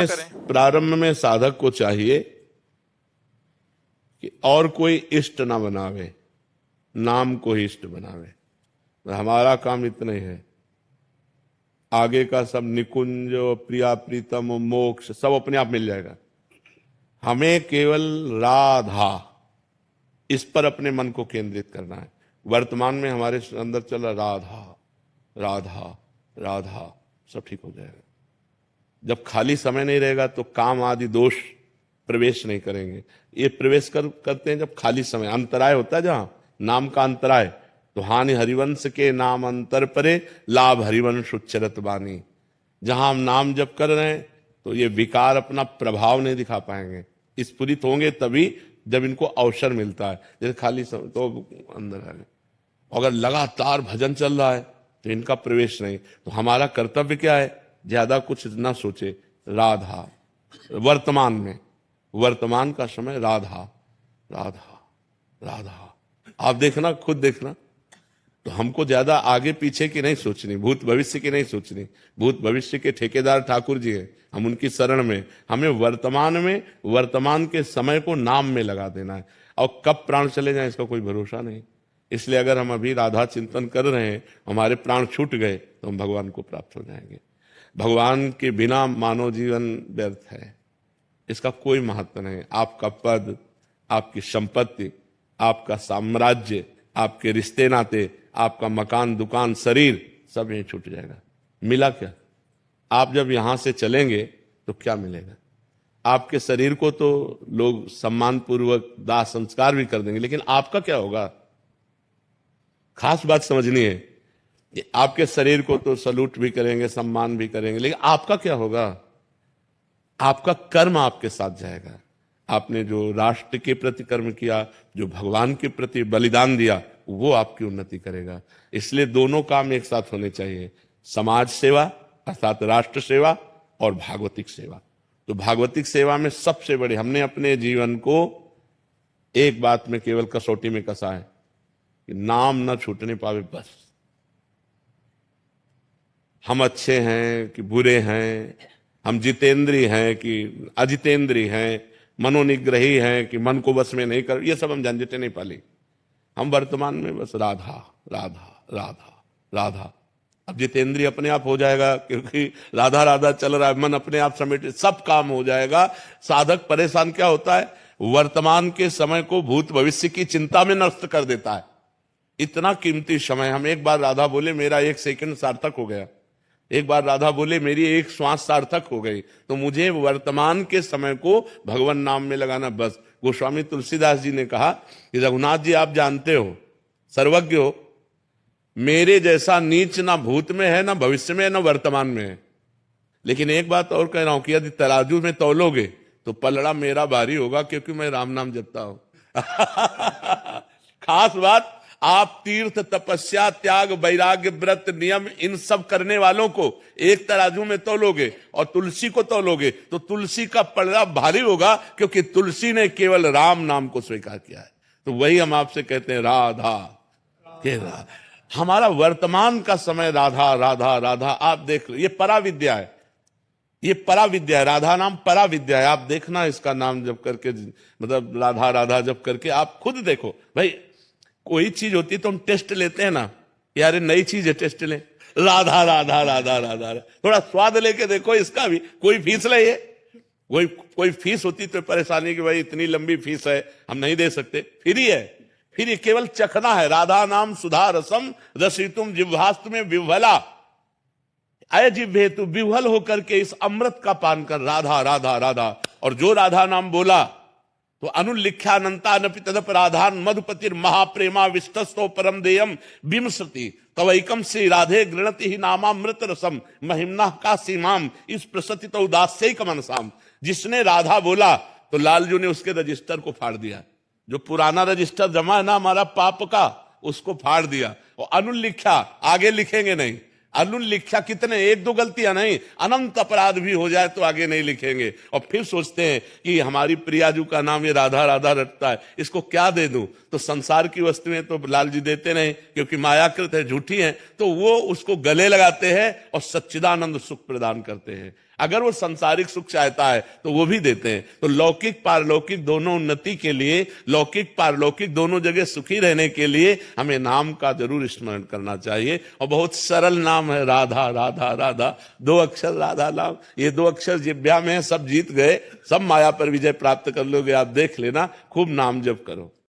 इसलिए प्रारंभ में साधक को चाहिए कि और कोई इष्ट ना बनावे, नाम को ही इष्ट बनावे। हमारा काम इतना ही है, आगे का सब निकुंज, प्रिया, प्रीतम, मोक्ष सब अपने आप मिल जाएगा। हमें केवल राधा, इस पर अपने मन को केंद्रित करना है। वर्तमान में हमारे अंदर चल रहा राधा राधा राधा, सब ठीक हो जाएगा। जब खाली समय नहीं रहेगा तो काम आदि दोष प्रवेश नहीं करेंगे। ये प्रवेश करते हैं जब खाली समय, अंतराय होता है जहां नाम का अंतराय, तो हानि हरिवंश के नाम अंतर परे, लाभ हरिवंश उच्चरत बानी। जहां हम नाम जप कर रहे हैं तो ये विकार अपना प्रभाव नहीं दिखा पाएंगे। स्फुरित होंगे तभी जब इनको अवसर मिलता है। जैसे खाली समय तो अंदर आ गए, अगर लगातार भजन चल रहा है तो इनका प्रवेश नहीं। तो हमारा कर्तव्य क्या है, ज्यादा कुछ ना सोचे, राधा वर्तमान में, वर्तमान का समय राधा राधा राधा। आप देखना, खुद देखना, तो हमको ज्यादा आगे पीछे की नहीं सोचनी, भूत भविष्य की नहीं सोचनी। भूत भविष्य के ठेकेदार ठाकुर जी हैं, हम उनकी शरण में। हमें वर्तमान में, वर्तमान के समय को नाम में लगा देना है। और कब प्राण चले जाए इसका कोई भरोसा नहीं। इसलिए अगर हम अभी राधा चिंतन कर रहे हैं, हमारे प्राण छूट गए तो हम भगवान को प्राप्त हो जाएंगे। भगवान के बिना मानव जीवन व्यर्थ है, इसका कोई महत्व नहीं। आपका पद, आपकी संपत्ति, आपका साम्राज्य, आपके रिश्ते नाते, आपका मकान, दुकान, शरीर, सब यहीं छूट जाएगा। मिला क्या? आप जब यहां से चलेंगे तो क्या मिलेगा? आपके शरीर को तो लोग सम्मान पूर्वक दाह संस्कार भी कर देंगे, लेकिन आपका क्या होगा? खास बात समझनी है कि आपके शरीर को तो सलूट भी करेंगे, सम्मान भी करेंगे, लेकिन आपका क्या होगा? आपका कर्म आपके साथ जाएगा। आपने जो राष्ट्र के प्रति कर्म किया, जो भगवान के प्रति बलिदान दिया, वो आपकी उन्नति करेगा। इसलिए दोनों काम एक साथ होने चाहिए, समाज सेवा अर्थात राष्ट्र सेवा और भागवतिक सेवा। तो भागवतिक सेवा में सबसे बड़ी, हमने अपने जीवन को एक बात में केवल कसौटी में कसा है कि नाम ना छूटने पावे बस। हम अच्छे हैं कि बुरे हैं, हम जितेंद्री हैं कि अजितेंद्री हैं, मनोनिग्रही हैं कि मन को बस में नहीं कर, ये सब हम झंझटें नहीं पाली। हम वर्तमान में बस राधा राधा राधा राधा। अब जितेंद्रिय अपने आप हो जाएगा, क्योंकि राधा राधा चल रहा है, मन अपने आप समेट, सब काम हो जाएगा। साधक परेशान क्या होता है, वर्तमान के समय को भूत भविष्य की चिंता में नष्ट कर देता है। इतना कीमती समय, हम एक बार राधा बोले मेरा 1 सेकंड सार्थक हो गया, एक बार राधा बोले मेरी 1 श्वास सार्थक हो गई। तो मुझे वर्तमान के समय को भगवान नाम में लगाना बस। गोस्वामी तुलसीदास जी ने कहा कि रघुनाथ जी आप जानते हो, सर्वज्ञ हो, मेरे जैसा नीच ना भूत में है, ना भविष्य में है, ना वर्तमान में है। लेकिन एक बात और कह रहा हूं कि यदि तराजू में तौलोगे तो पलड़ा मेरा भारी होगा, क्योंकि मैं राम नाम जपता हूं। खास बात, आप तीर्थ, तपस्या, त्याग, वैराग्य, व्रत, नियम, इन सब करने वालों को एक तराजू में तौलोगे और तुलसी को तौलोगे तो तुलसी का पलड़ा भारी होगा, क्योंकि तुलसी ने केवल राम नाम को स्वीकार किया है। तो वही हम आपसे कहते हैं, राधा के राधा। हमारा वर्तमान का समय राधा राधा राधा। आप देख लो, ये पराविद्या है, ये पराविद्या है, राधा नाम पराविद्या है। आप देखना इसका नाम जप करके, मतलब राधा राधा जप करके आप खुद देखो। भाई कोई चीज होती है तो हम टेस्ट लेते हैं ना, यार नई चीज है, टेस्ट ले, राधा राधा राधा राधा, थोड़ा स्वाद लेके देखो इसका भी। कोई फीस ले, ये कोई फीस होती तो परेशानी कि भाई इतनी लंबी फीस है, हम नहीं दे सकते। फ्री है, फिर ये केवल चखना है। राधा नाम सुधा रसम रसितुम जिह्वास्तु में विह्वला, अय जिह्वे तू विह्वल होकर के इस अमृत का पान कर, राधा राधा राधा। और जो राधा नाम बोला तो अनुल्लिख्यानंता नपि तदपराधान मधुपतिर महाप्रेमा विष्टस्तो परम देयम विमसति तवैकम से राधे गृणति ही नामामृत रसम महिमना का सीमाम इस प्रसति तो उदास्य मनसाम। जिसने राधा बोला तो लालजू ने उसके रजिस्टर को फाड़ दिया, जो पुराना रजिस्टर जमा है ना हमारा पाप का, उसको फाड़ दिया। और अनुल्लिख्या आगे लिखेंगे नहीं, अनुल्लिख्या कितने, 1-2 गलतियां नहीं, अनंत अपराध भी हो जाए तो आगे नहीं लिखेंगे। और फिर सोचते हैं कि हमारी प्रियाजू का नाम ये राधा राधा रटता है, इसको क्या दे दूं? तो संसार की वस्तुएं तो लाल जी देते नहीं, क्योंकि मायाकृत है, झूठी है, तो वो उसको गले लगाते हैं और सच्चिदानंद सुख प्रदान करते हैं। अगर वो सांसारिक सुख चाहता है तो वो भी देते हैं। तो लौकिक पारलौकिक दोनों उन्नति के लिए, लौकिक पारलौकिक दोनों जगह सुखी रहने के लिए हमें नाम का जरूर स्मरण करना चाहिए। और बहुत सरल नाम है, राधा राधा राधा, 2 अक्षर राधा नाम, ये 2 अक्षर जिह्वा में है, सब जीत गए, सब माया पर विजय प्राप्त कर लोगे। आप देख लेना, खूब नाम जप करो।